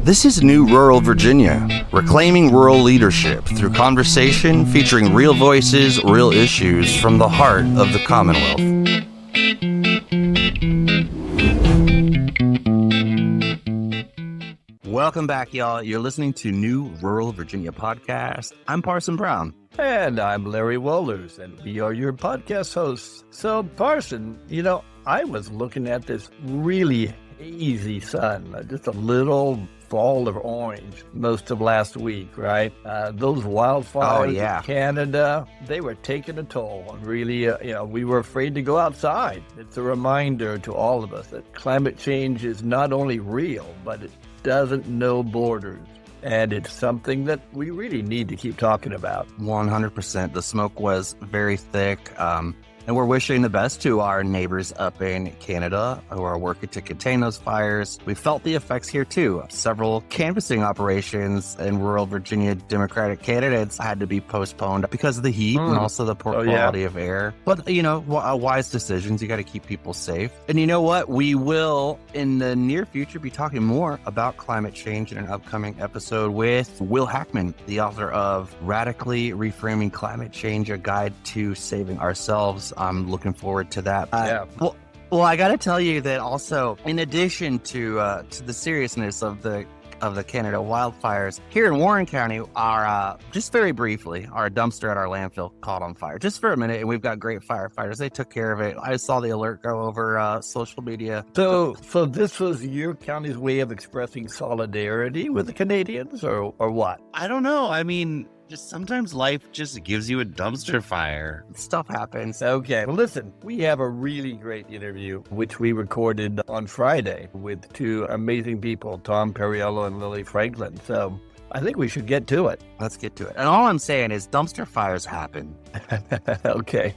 This is New Rural Virginia, reclaiming rural leadership through conversation featuring real voices, real issues from the heart of the Commonwealth. Welcome back, y'all. You're listening to New Rural Virginia podcast. I'm Parson Brown. And I'm Larry Wohlers, and we are your podcast hosts. So, Parson, I was looking at this really hazy sun, just a little fall of orange most of last week, right? Those wildfires in Canada, they were taking a toll. And really, we were afraid to go outside. It's a reminder to all of us that climate change is not only real, but it doesn't know borders. And it's something that we really need to keep talking about. 100%. The smoke was very thick. And we're wishing the best to our neighbors up in Canada who are working to contain those fires. We felt the effects here too. Several canvassing operations in rural Virginia Democratic candidates had to be postponed because of the heat and also the poor quality of air. But, wise decisions. You got to keep people safe. And you know what? We will, in the near future, be talking more about climate change in an upcoming episode with Will Hackman, the author of Radically Reframing Climate Change, a Guide to Saving Ourselves. I'm looking forward to that. Well, I got to tell you that also, in addition to the seriousness of the Canada wildfires, here in Warren County, just very briefly, our dumpster at our landfill caught on fire just for a minute, and we've got great firefighters. They took care of it. I saw the alert go over social media. So this was your county's way of expressing solidarity with the Canadians, or what? I don't know. I mean, just sometimes life just gives you a dumpster fire. Stuff happens. Okay. Well, listen, we have a really great interview, which we recorded on Friday with two amazing people, Tom Perriello and Lily Franklin. So I think we should get to it. Let's get to it. And all I'm saying is dumpster fires happen. Okay.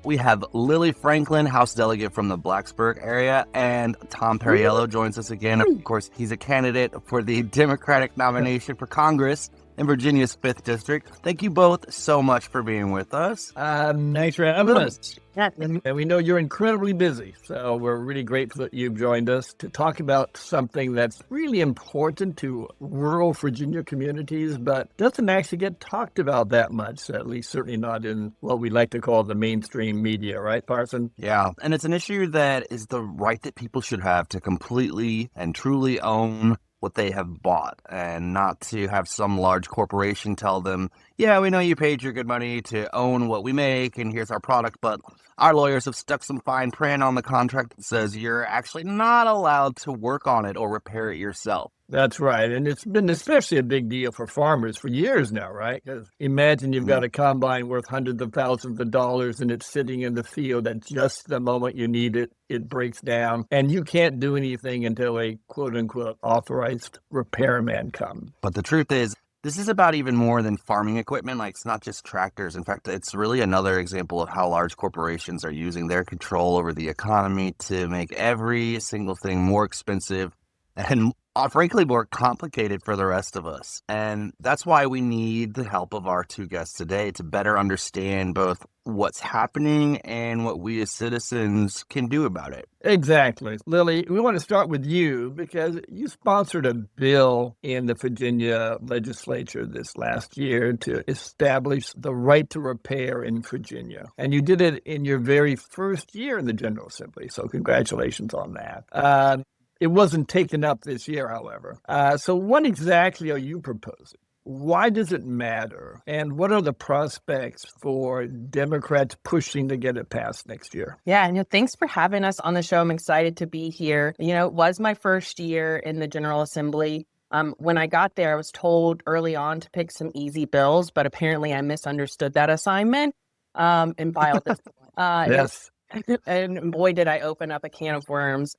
We have Lily Franklin, House Delegate from the Blacksburg area, and Tom Perriello joins us again. Of course, he's a candidate for the Democratic nomination for Congress in Virginia's 5th District. Thank you both so much for being with us. Thanks for having us. And we know you're incredibly busy, so we're really grateful that you've joined us to talk about something that's really important to rural Virginia communities, but doesn't actually get talked about that much, at least certainly not in what we like to call the mainstream media, right, Parson? Yeah, and it's an issue that is the right that people should have to completely and truly own what they have bought, and not to have some large corporation tell them, yeah, we know you paid your good money to own what we make, and here's our product, but our lawyers have stuck some fine print on the contract that says you're actually not allowed to work on it or repair it yourself. That's right. And it's been especially a big deal for farmers for years now, right? Because imagine you've got a combine worth hundreds of thousands of dollars and it's sitting in the field at just the moment you need it. It breaks down and you can't do anything until a quote unquote authorized repairman comes. But the truth is, this is about even more than farming equipment. Like, it's not just tractors. In fact, it's really another example of how large corporations are using their control over the economy to make every single thing more expensive and frankly more complicated for the rest of us. And that's why we need the help of our two guests today to better understand both what's happening and what we as citizens can do about it. Exactly. Lily, we want to start with you because you sponsored a bill in the Virginia legislature this last year to establish the right to repair in Virginia. And you did it in your very first year in the General Assembly. So congratulations on that. It wasn't taken up this year, however. So what exactly are you proposing? Why does it matter? And what are the prospects for Democrats pushing to get it passed next year? Yeah, thanks for having us on the show. I'm excited to be here. It was my first year in the General Assembly. When I got there, I was told early on to pick some easy bills, but apparently I misunderstood that assignment and filed this. Yes. And boy, did I open up a can of worms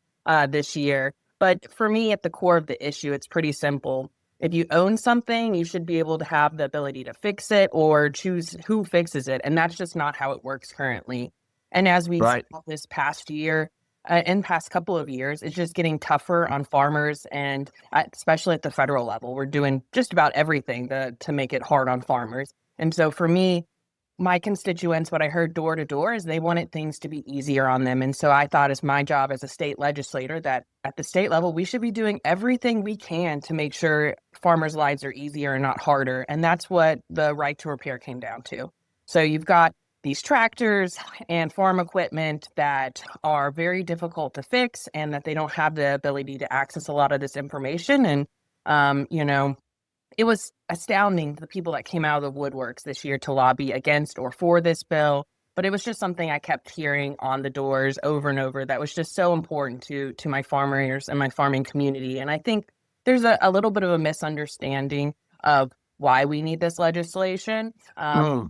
this year. But for me, at the core of the issue, it's pretty simple. If you own something, you should be able to have the ability to fix it or choose who fixes it. And that's just not how it works currently. And as we've saw this past year, and past couple of years, it's just getting tougher on farmers, and especially at the federal level. We're doing just about everything to make it hard on farmers. And so for me, my constituents, what I heard door to door is they wanted things to be easier on them. And so I thought it's my job as a state legislator that at the state level, we should be doing everything we can to make sure farmers' lives are easier and not harder. And that's what the right to repair came down to. So you've got these tractors and farm equipment that are very difficult to fix and that they don't have the ability to access a lot of this information. And, it was astounding the people that came out of the woodworks this year to lobby against or for this bill. But it was just something I kept hearing on the doors over and over that was just so important to my farmers and my farming community. And I think there's a little bit of a misunderstanding of why we need this legislation. A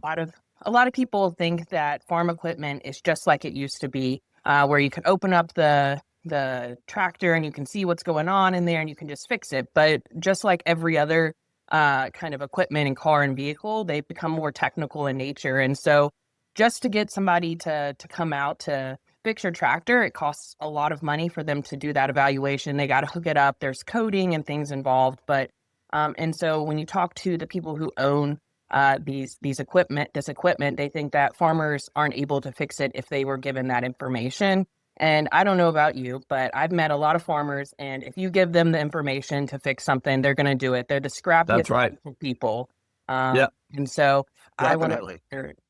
lot of people think that farm equipment is just like it used to be, where you can open up the tractor and you can see what's going on in there and you can just fix it. But just like every other kind of equipment and car and vehicle, they become more technical in nature. And so just to get somebody to come out to fix your tractor, it costs a lot of money for them to do that evaluation. They got to hook it up. There's coding and things involved. But and so when you talk to the people who own this equipment, they think that farmers aren't able to fix it if they were given that information. And I don't know about you, but I've met a lot of farmers, and if you give them the information to fix something, they're going to do it. They're the scrappiest people. Yeah. And so Definitely.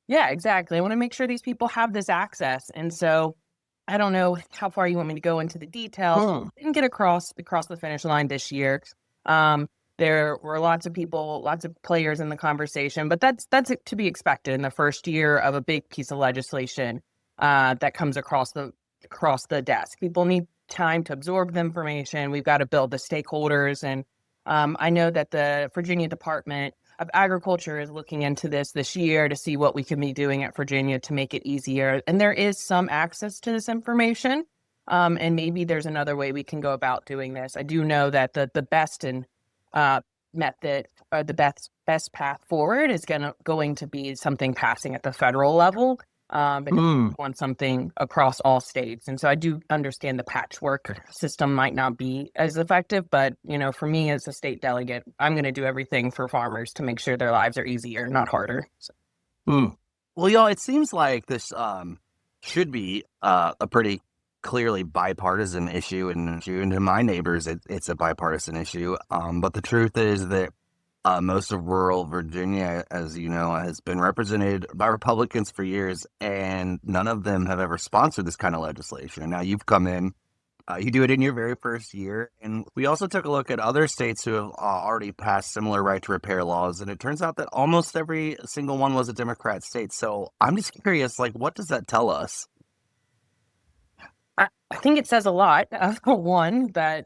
yeah, exactly. I want to make sure these people have this access. And so I don't know how far you want me to go into the details. Didn't get across the finish line this year. There were lots of people, lots of players in the conversation, but that's to be expected in the first year of a big piece of legislation that comes across the desk. People need time to absorb the information. We've got to build the stakeholders. And I know that the Virginia Department of Agriculture is looking into this year to see what we can be doing at Virginia to make it easier. And there is some access to this information. And maybe there's another way we can go about doing this. I do know that the best method or the best path forward is going to be something passing at the federal level. Because we want something across all states. And so I do understand the patchwork system might not be as effective, but, for me as a state delegate, I'm going to do everything for farmers to make sure their lives are easier, not harder. So. Well, y'all, it seems like this should be a pretty clearly bipartisan issue, and to my neighbors, it's a bipartisan issue. But the truth is that most of rural Virginia, as you know, has been represented by Republicans for years, and none of them have ever sponsored this kind of legislation. Now you've come in, you do it in your very first year, and we also took a look at other states who have already passed similar right to repair laws, and it turns out that almost every single one was a Democrat state. So I'm just curious, what does that tell us? I think it says a lot. One, that,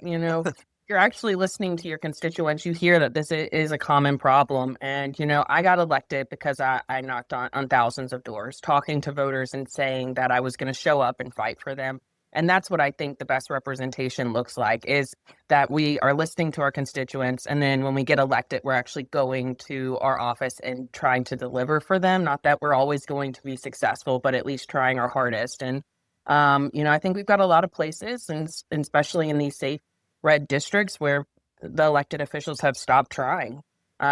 you're actually listening to your constituents. You hear that this is a common problem. And, I got elected because I knocked on thousands of doors, talking to voters and saying that I was going to show up and fight for them. And that's what I think the best representation looks like, is that we are listening to our constituents. And then when we get elected, we're actually going to our office and trying to deliver for them. Not that we're always going to be successful, but at least trying our hardest. And, I think we've got a lot of places, and especially in these safe red districts, where the elected officials have stopped trying.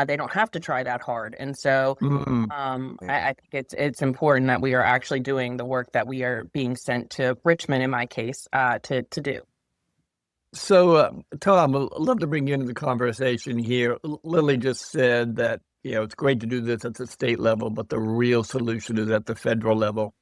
They don't have to try that hard. And so I think it's important that we are actually doing the work that we are being sent to Richmond, in my case, to do. So, Tom, I'd love to bring you into the conversation here. Lily just said that, it's great to do this at the state level, but the real solution is at the federal level.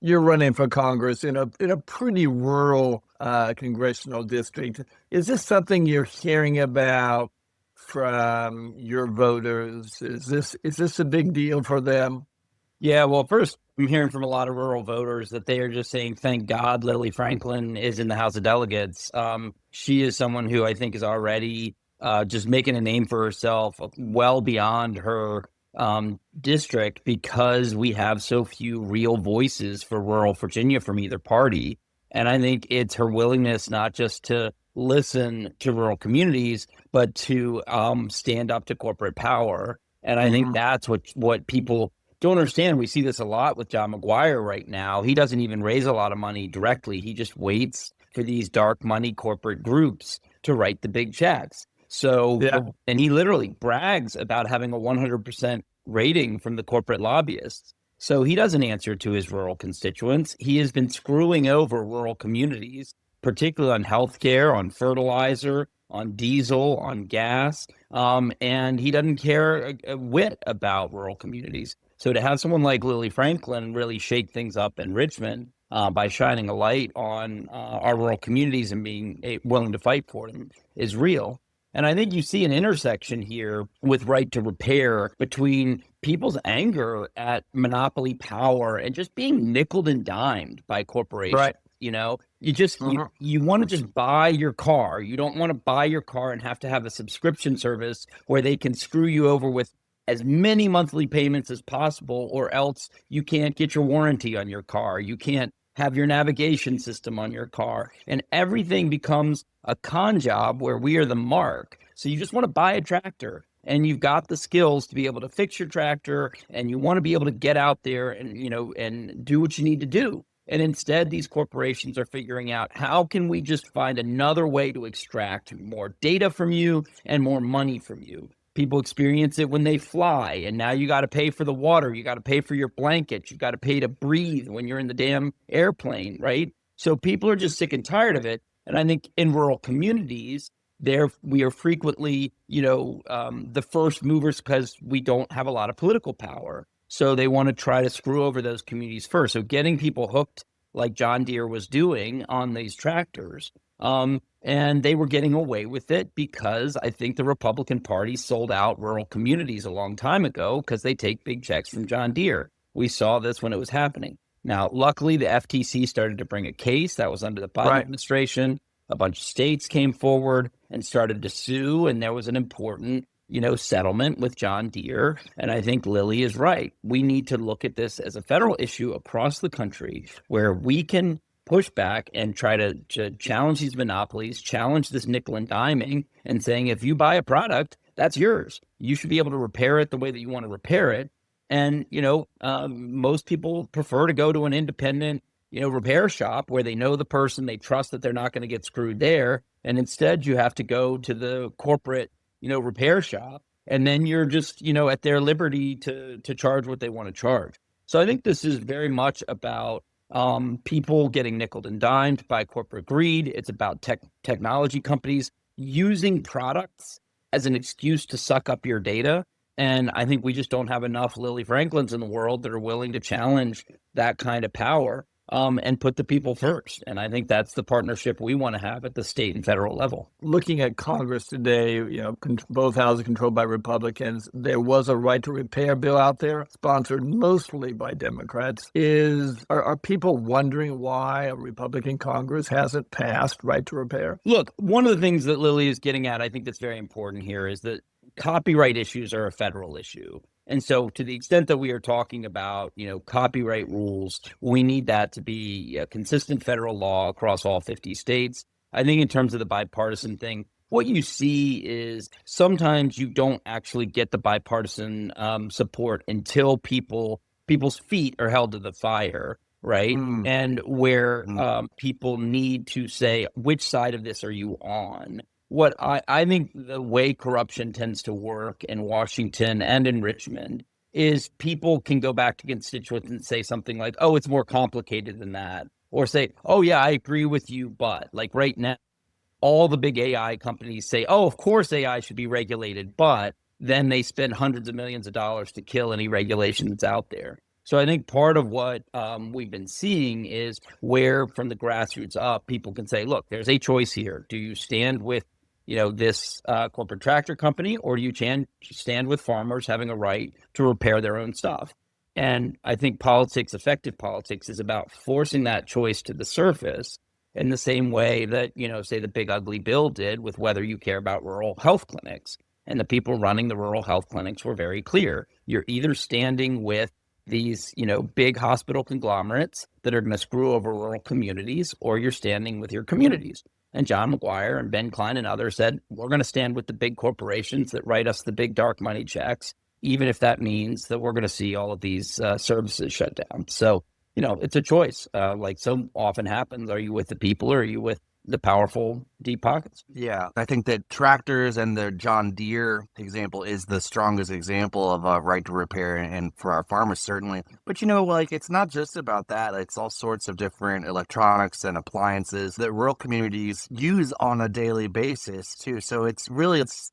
You're running for Congress in a pretty rural congressional district. Is this something you're hearing about from your voters? Is this a big deal for them? Yeah, well, first, I'm hearing from a lot of rural voters that they are just saying, thank God Lily Franklin is in the House of Delegates. She is someone who I think is already just making a name for herself well beyond her district, because we have so few real voices for rural Virginia from either party. And I think it's her willingness not just to listen to rural communities, but to stand up to corporate power. And I think that's what people don't understand. We see this a lot with John McGuire right now. He doesn't even raise a lot of money directly. He just waits for these dark money corporate groups to write the big checks. So, and he literally brags about having a 100% rating from the corporate lobbyists. So he doesn't answer to his rural constituents. He has been screwing over rural communities, particularly on healthcare, on fertilizer, on diesel, on gas, and he doesn't care a whit about rural communities. So to have someone like Lily Franklin really shake things up in Richmond by shining a light on our rural communities and being willing to fight for them is real. And I think you see an intersection here with right to repair between people's anger at monopoly power and just being nickeled and dimed by corporations. Right. You know, you want to just buy your car. You don't want to buy your car and have to have a subscription service where they can screw you over with as many monthly payments as possible, or else you can't get your warranty on your car. You can't have your navigation system on your car, and everything becomes a con job where we are the mark. So you just want to buy a tractor, and you've got the skills to be able to fix your tractor, and you want to be able to get out there and, you know, and do what you need to do. And instead, these corporations are figuring out, how can we just find another way to extract more data from you and more money from you? People experience it when they fly, and now you got to pay for the water. You got to pay for your blankets. You got to pay to breathe when you're in the damn airplane, right? So people are just sick and tired of it. And I think in rural communities, we are frequently, the first movers because we don't have a lot of political power. So they want to try to screw over those communities first. So getting people hooked like John Deere was doing on these tractors. And they were getting away with it because I think the Republican Party sold out rural communities a long time ago because they take big checks from John Deere. We saw this when it was happening. Now, luckily, the FTC started to bring a case that was under the Biden administration. A bunch of states came forward and started to sue, and there was an important, settlement with John Deere. And I think Lily is right. We need to look at this as a federal issue across the country where we can push back and try to challenge these monopolies, challenge this nickel and diming, and saying, if you buy a product, that's yours. You should be able to repair it the way that you want to repair it. And, most people prefer to go to an independent, repair shop where they know the person, they trust that they're not going to get screwed there. And instead, you have to go to the corporate, repair shop. And then you're just, at their liberty to charge what they want to charge. So I think this is very much about people getting nickeled and dimed by corporate greed. It's about technology companies using products as an excuse to suck up your data. And I think we just don't have enough Lily Franklins in the world that are willing to challenge that kind of power and put the people first. And I think that's the partnership we want to have at the state and federal level. Looking at Congress today, both houses controlled by Republicans, there was a right to repair bill out there, sponsored mostly by Democrats. Are people wondering why a Republican Congress hasn't passed right to repair? Look, one of the things that Lily is getting at, I think that's very important here, is that copyright issues are a federal issue. And so to the extent that we are talking about, copyright rules, we need that to be a consistent federal law across all 50 states. I think in terms of the bipartisan thing, what you see is sometimes you don't actually get the bipartisan support until people's feet are held to the fire, right? And where people need to say, which side of this are you on? What I think the way corruption tends to work in Washington and in Richmond is people can go back to constituents and say something like, oh, it's more complicated than that. Or say, oh, yeah, I agree with you. But like right now, all the big AI companies say, oh, of course, AI should be regulated. But then they spend hundreds of millions of dollars to kill any regulation that's out there. So I think part of what we've been seeing is where from the grassroots up, people can say, look, there's a choice here. Do you stand with this corporate tractor company, or do you stand with farmers having a right to repair their own stuff? And I think effective politics is about forcing that choice to the surface in the same way that, say the big ugly bill did with whether you care about rural health clinics. And the people running the rural health clinics were very clear. You're either standing with these, big hospital conglomerates that are going to screw over rural communities, or you're standing with your communities. And John McGuire and Ben Klein and others said, we're going to stand with the big corporations that write us the big dark money checks, even if that means that we're going to see all of these services shut down. So, it's a choice. Like so often happens, are you with the people or are you with, the powerful deep pockets. Yeah, I think that tractors and the John Deere example is the strongest example of a right to repair, and for our farmers, certainly. But, like, it's not just about that. It's all sorts of different electronics and appliances that rural communities use on a daily basis, too. So it's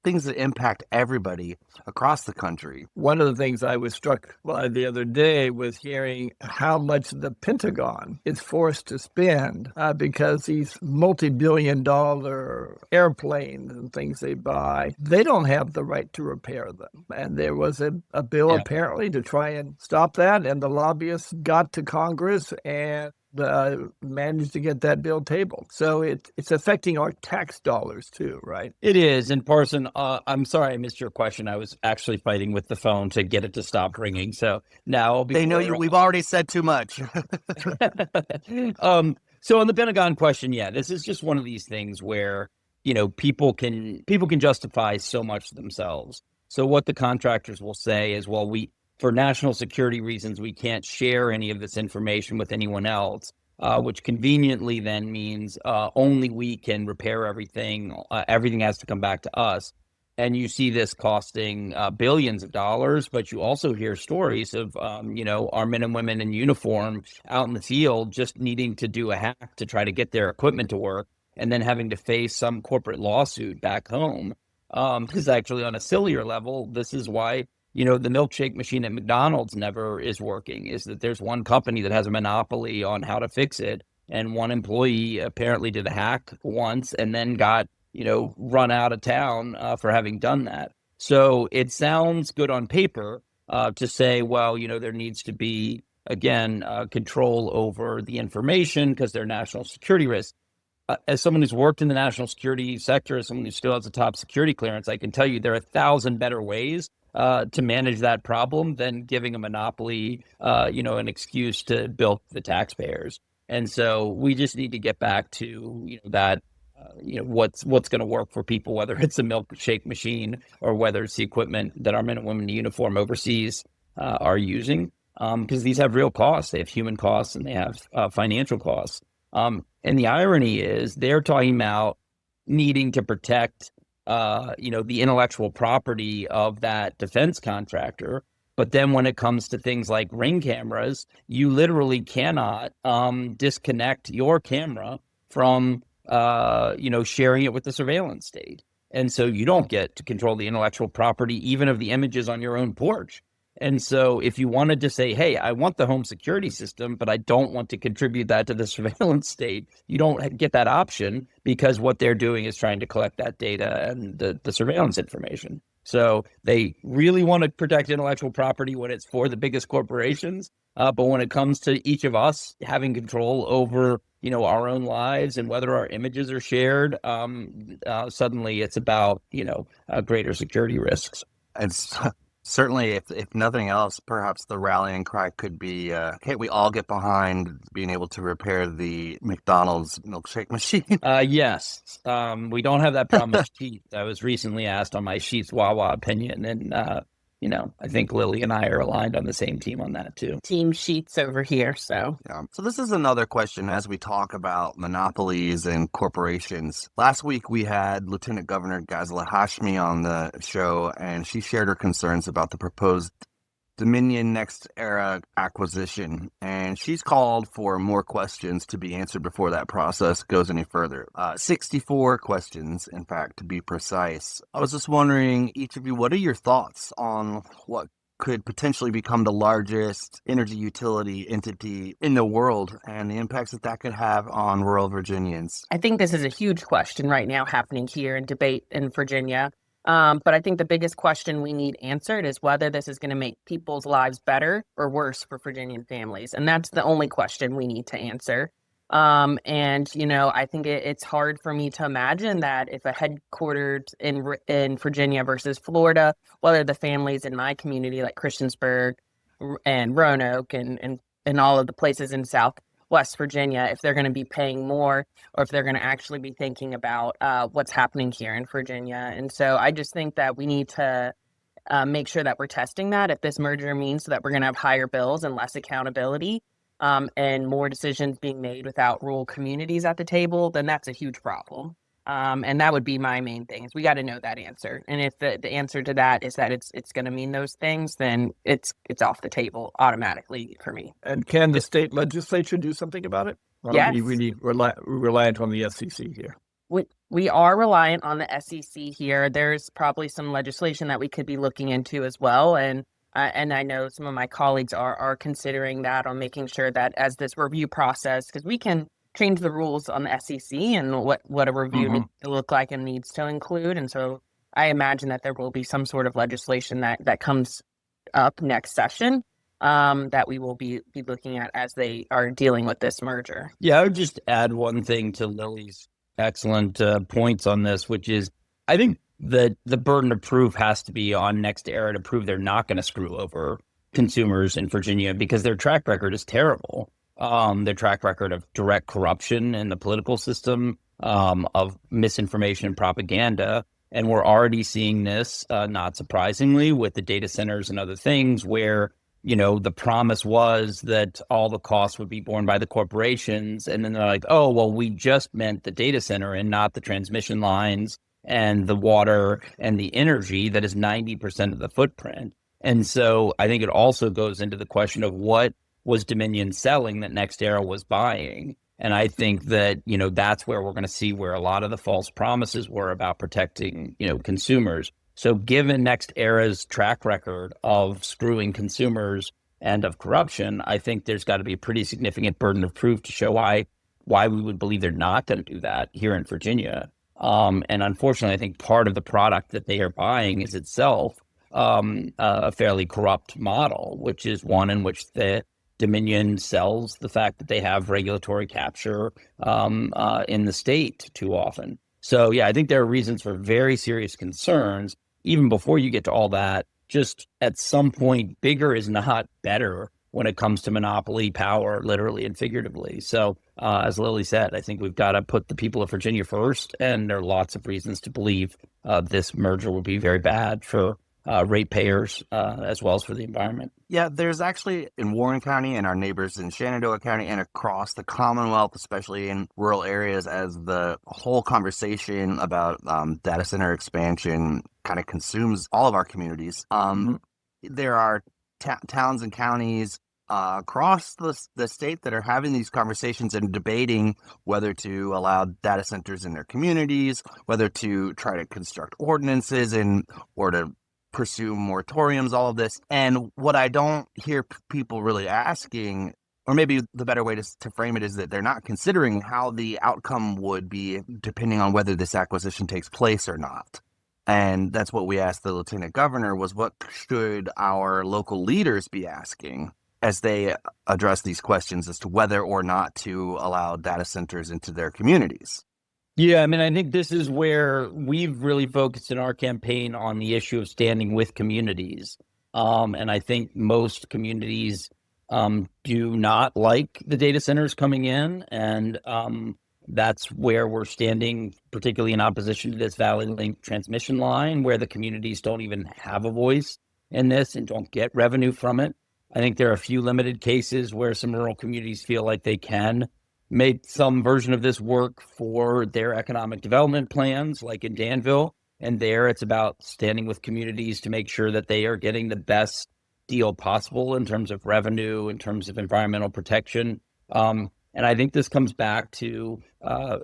things that impact everybody across the country. One of the things I was struck by the other day was hearing how much the Pentagon is forced to spend because these multi-billion-dollar airplanes and things they buy, they don't have the right to repair them. And there was a bill apparently to try and stop that, and the lobbyists got to Congress and managed to get that bill tabled. So it's affecting our tax dollars too, right? It is. And Parson, I'm sorry I missed your question. I was actually fighting with the phone to get it to stop ringing. So now they know you. We've already said too much. So on the Pentagon question, this is just one of these things where people can justify so much themselves. So what the contractors will say is, well, for national security reasons, we can't share any of this information with anyone else, which conveniently then means only we can repair everything. Everything has to come back to us. And you see this costing billions of dollars, but you also hear stories of, our men and women in uniform out in the field just needing to do a hack to try to get their equipment to work and then having to face some corporate lawsuit back home. Because actually on a sillier level, this is why the milkshake machine at McDonald's never is working, is that there's one company that has a monopoly on how to fix it. And one employee apparently did a hack once and then got, run out of town for having done that. So it sounds good on paper to say, well, there needs to be, again, control over the information because they're national security risks. As someone who's worked in the national security sector, as someone who still has a top security clearance, I can tell you there are 1,000 better ways to manage that problem than giving a monopoly, an excuse to bilk the taxpayers. And so we just need to get back to that. What's going to work for people, whether it's a milkshake machine or whether it's the equipment that our men and women in uniform overseas are using, because these have real costs. They have human costs and they have financial costs. And the irony is they're talking about needing to protect, the intellectual property of that defense contractor. But then when it comes to things like Ring cameras, you literally cannot disconnect your camera from sharing it with the surveillance state. And so you don't get to control the intellectual property, even of the images on your own porch. And so if you wanted to say, hey, I want the home security system, but I don't want to contribute that to the surveillance state, you don't get that option because what they're doing is trying to collect that data and the surveillance information. So they really want to protect intellectual property when it's for the biggest corporations. But when it comes to each of us having control over, our own lives and whether our images are shared, suddenly it's about, greater security risks. It's certainly, if nothing else, perhaps the rallying cry could be, can't we all get behind being able to repair the McDonald's milkshake machine? Yes. We don't have that problem with Sheets. I was recently asked on my Sheets Wawa opinion, and I think Lily and I are aligned on the same team on that too. Team Sheets over here. So this is another question as we talk about monopolies and corporations. Last week we had Lieutenant Governor Ghazala Hashmi on the show, and she shared her concerns about the proposed Dominion Next Era acquisition, and she's called for more questions to be answered before that process goes any further. 64 questions, in fact, to be precise. I was just wondering, each of you, what are your thoughts on what could potentially become the largest energy utility entity in the world and the impacts that could have on rural Virginians? I think this is a huge question right now happening here in debate in Virginia. But I think the biggest question we need answered is whether this is going to make people's lives better or worse for Virginian families. And that's the only question we need to answer. I think it's hard for me to imagine that if a headquartered in Virginia versus Florida, whether the families in my community like Christiansburg and Roanoke and all of the places in Southwest Virginia, if they're going to be paying more or if they're going to actually be thinking about what's happening here in Virginia. And so I just think that we need to make sure that we're testing that. If this merger means that we're going to have higher bills and less accountability, and more decisions being made without rural communities at the table, then that's a huge problem. And that would be my main thing is we got to know that answer. And if the answer to that is that it's going to mean those things, then it's off the table automatically for me. And can the state legislature do something about it? Or are we Yes. really reliant on the SEC here? We are reliant on the SEC here. There's probably some legislation that we could be looking into as well. And I know some of my colleagues are considering that on making sure that as this review process, because we can change the rules on the SEC and what a review needs to look like and needs to include. And so I imagine that there will be some sort of legislation that comes up next session that we will be looking at as they are dealing with this merger. Yeah, I would just add one thing to Lily's excellent points on this, which is I think that the burden of proof has to be on NextEra to prove they're not going to screw over consumers in Virginia because their track record is terrible. Their track record of direct corruption in the political system, of misinformation and propaganda. And we're already seeing this, not surprisingly, with the data centers and other things where, the promise was that all the costs would be borne by the corporations. And then they're like, oh, well, we just meant the data center and not the transmission lines and the water and the energy that is 90% of the footprint. And so I think it also goes into the question of what was Dominion selling that NextEra was buying. And I think that, that's where we're going to see where a lot of the false promises were about protecting, consumers. So given NextEra's track record of screwing consumers and of corruption, I think there's got to be a pretty significant burden of proof to show why we would believe they're not going to do that here in Virginia. And unfortunately, I think part of the product that they are buying is itself a fairly corrupt model, which is one in which the Dominion sells the fact that they have regulatory capture in the state too often. So, yeah, I think there are reasons for very serious concerns. Even before you get to all that, just at some point, bigger is not better when it comes to monopoly power, literally and figuratively. So, as Lily said, I think we've got to put the people of Virginia first, and there are lots of reasons to believe this merger will be very bad for ratepayers as well as for the environment. Yeah, there's actually in Warren County and our neighbors in Shenandoah County and across the Commonwealth, especially in rural areas, as the whole conversation about data center expansion kind of consumes all of our communities. There are towns and counties across the state that are having these conversations and debating whether to allow data centers in their communities, whether to try to construct ordinances or to pursue moratoriums, all of this. And what I don't hear people really asking, or maybe the better way to frame it is that they're not considering how the outcome would be depending on whether this acquisition takes place or not. And that's what we asked the lieutenant governor was what should our local leaders be asking as they address these questions as to whether or not to allow data centers into their communities. Yeah, I mean, I think this is where we've really focused in our campaign on the issue of standing with communities. And I think most communities do not like the data centers coming in. And that's where we're standing, particularly in opposition to this Valley Link transmission line, where the communities don't even have a voice in this and don't get revenue from it. I think there are a few limited cases where some rural communities feel like they can make some version of this work for their economic development plans, like in Danville. And there it's about standing with communities to make sure that they are getting the best deal possible in terms of revenue, in terms of environmental protection. And I think this comes back to,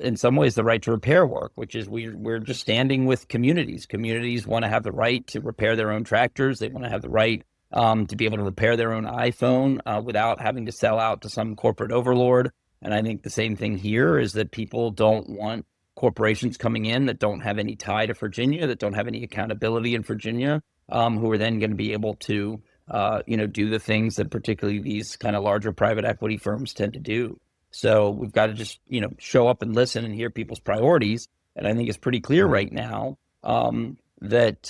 in some ways, the right to repair work, which is we're just standing with communities. Communities want to have the right to repair their own tractors. They want to have the right to be able to repair their own iPhone without having to sell out to some corporate overlord. And I think the same thing here is that people don't want corporations coming in that don't have any tie to Virginia, that don't have any accountability in Virginia, who are then going to be able to, do the things that particularly these kind of larger private equity firms tend to do. So we've got to just, show up and listen and hear people's priorities. And I think it's pretty clear right now that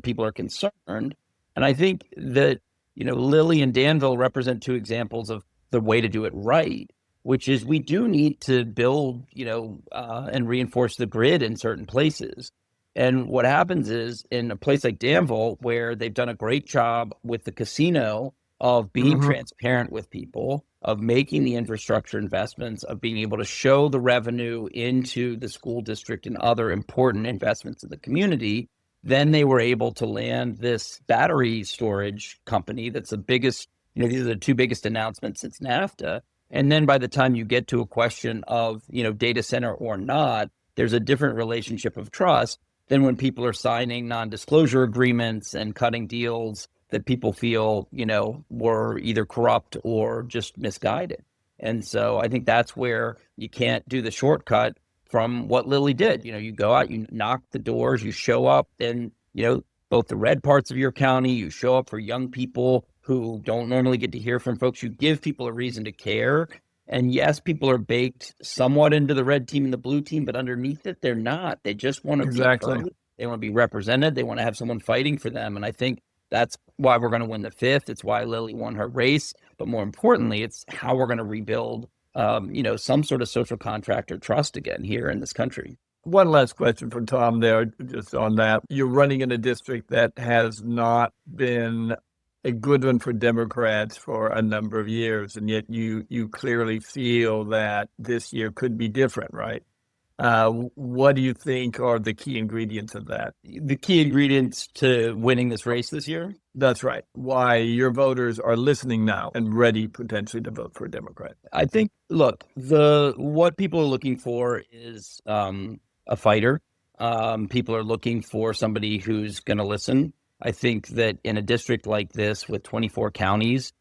people are concerned. And I think that, Lilly and Danville represent two examples of the way to do it right, which is we do need to build, and reinforce the grid in certain places. And what happens is in a place like Danville, where they've done a great job with the casino of being transparent with people, of making the infrastructure investments, of being able to show the revenue into the school district and other important investments in the community. Then they were able to land this battery storage company that's the biggest, these are the two biggest announcements since NAFTA. And then by the time you get to a question of, data center or not, there's a different relationship of trust than when people are signing non-disclosure agreements and cutting deals that people feel, were either corrupt or just misguided. And so I think that's where you can't do the shortcut from what Lily did. You go out, you knock the doors, you show up in, both the red parts of your county, you show up for young people who don't normally get to hear from folks. You give people a reason to care. And yes, people are baked somewhat into the red team and the blue team, but underneath it, they're not. They just want to be heard. They want to be represented. They want to have someone fighting for them. And I think that's why we're going to win the fifth. It's why Lily won her race. But more importantly, it's how we're going to rebuild, some sort of social contract or trust again here in this country. One last question for Tom there, just on that. You're running in a district that has not been a good one for Democrats for a number of years, and yet you clearly feel that this year could be different, right? What do you think are the key ingredients of that? The key ingredients to winning this race this year? That's right. Why your voters are listening now and ready potentially to vote for a Democrat. I think, look, what people are looking for is a fighter. People are looking for somebody who's going to listen. I think that in a district like this with 24 counties,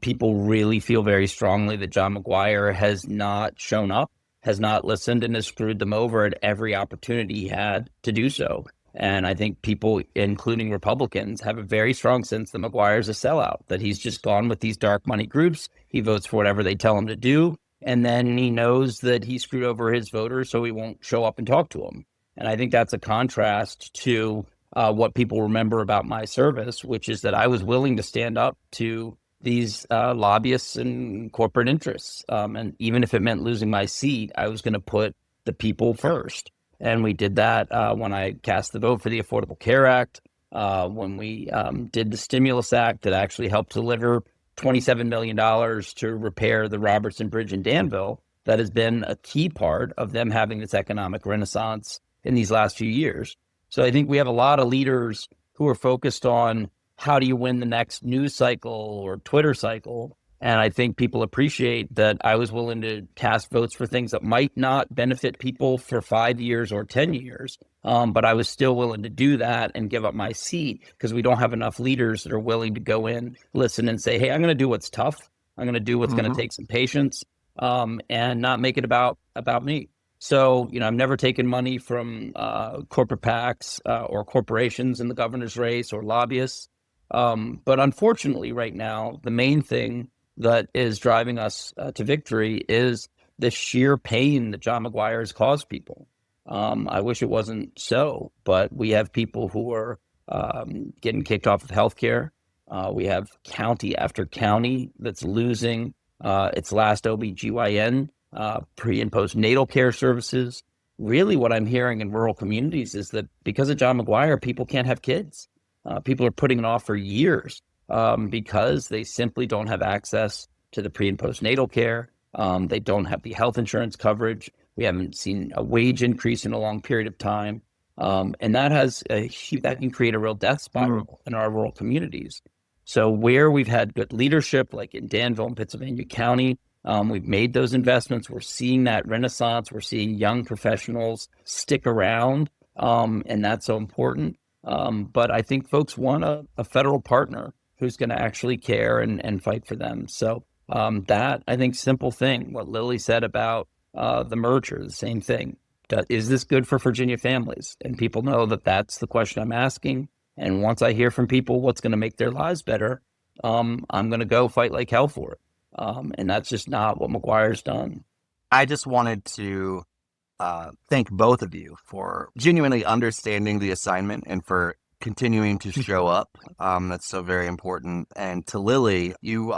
people really feel very strongly that John McGuire has not shown up, has not listened, and has screwed them over at every opportunity he had to do so. And I think people, including Republicans, have a very strong sense that McGuire's a sellout, that he's just gone with these dark money groups. He votes for whatever they tell him to do. And then he knows that he screwed over his voters, so he won't show up and talk to them. And I think that's a contrast to what people remember about my service, which is that I was willing to stand up to these lobbyists and corporate interests. And even if it meant losing my seat, I was going to put the people first. And we did that when I cast the vote for the Affordable Care Act, when we did the Stimulus Act that actually helped deliver $27 million to repair the Robertson Bridge in Danville. That has been a key part of them having this economic renaissance in these last few years. So I think we have a lot of leaders who are focused on how do you win the next news cycle or Twitter cycle. And I think people appreciate that I was willing to cast votes for things that might not benefit people for 5 years or 10 years. But I was still willing to do that and give up my seat because we don't have enough leaders that are willing to go in, listen, and say, hey, I'm going to do what's tough. I'm going to do what's going to take some patience and not make it about me. So, I've never taken money from corporate PACs or corporations in the governor's race or lobbyists. But unfortunately, right now, the main thing that is driving us to victory is the sheer pain that John McGuire has caused people. I wish it wasn't so, but we have people who are getting kicked off of healthcare. We have county after county that's losing its last OBGYN, pre and postnatal care services. Really what I'm hearing in rural communities is that because of John McGuire, people can't have kids. People are putting it off for years because they simply don't have access to the pre and postnatal care. They don't have the health insurance coverage. We haven't seen a wage increase in a long period of time. And that can create a real death spiral in our rural communities. So where we've had good leadership, like in Danville and Pittsylvania County, we've made those investments. We're seeing that renaissance. We're seeing young professionals stick around, and that's so important. But I think folks want a federal partner who's going to actually care and fight for them. So that, I think, simple thing, what Lily said about the merger, the same thing. Is this good for Virginia families? And people know that that's the question I'm asking. And once I hear from people what's going to make their lives better, I'm going to go fight like hell for it. And that's just not what McGuire's done. I just wanted to thank both of you for genuinely understanding the assignment and for continuing to show up. That's so very important. And to Lily, you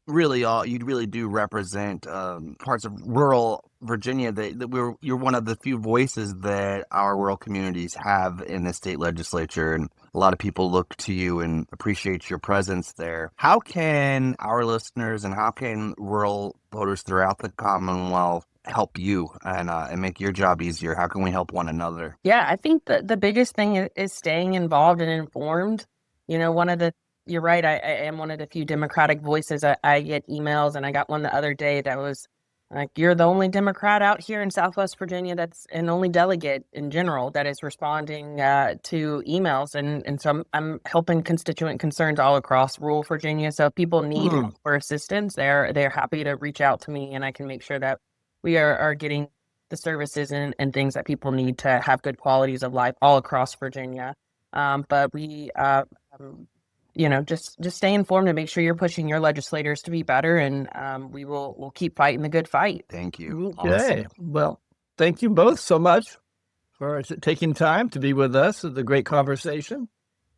really do represent parts of rural Virginia that you're one of the few voices that our rural communities have in the state legislature, and a lot of people look to you and appreciate your presence there. How can our listeners and how can rural voters throughout the Commonwealth help you and make your job easier? How can we help one another? Yeah, I think the biggest thing is staying involved and informed. You know, you're right. I am one of the few Democratic voices. I get emails, and I got one the other day that was like, you're the only Democrat out here in Southwest Virginia that's an only delegate in general that is responding to emails. And so I'm helping constituent concerns all across rural Virginia. So if people need help or assistance, they're happy to reach out to me, and I can make sure that we are getting the services and things that people need to have good qualities of life all across Virginia. But we just stay informed and make sure you're pushing your legislators to be better, and we'll keep fighting the good fight. Thank you. Okay. Well, thank you both so much for taking time to be with us. It's a great conversation.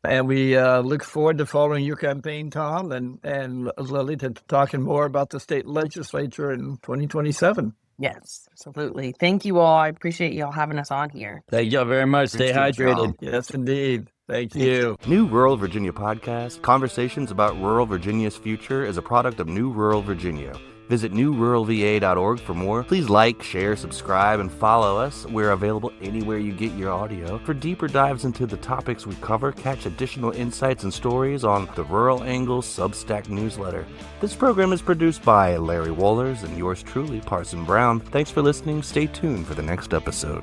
And we look forward to following your campaign, Tom, and Lily, to talking more about the state legislature in 2027. Yes, absolutely. Thank you all. I appreciate you all having us on here. Thank y'all very much. Stay hydrated. Tom. Yes, indeed. Thank you. New Rural Virginia Podcast, Conversations about Rural Virginia's Future, is a product of New Rural Virginia. Visit newruralva.org for more. Please like, share, subscribe, and follow us. We're available anywhere you get your audio. For deeper dives into the topics we cover, catch additional insights and stories on the Rural Angle Substack newsletter. This program is produced by Larry Wohlers and yours truly, Parson Brown. Thanks for listening. Stay tuned for the next episode.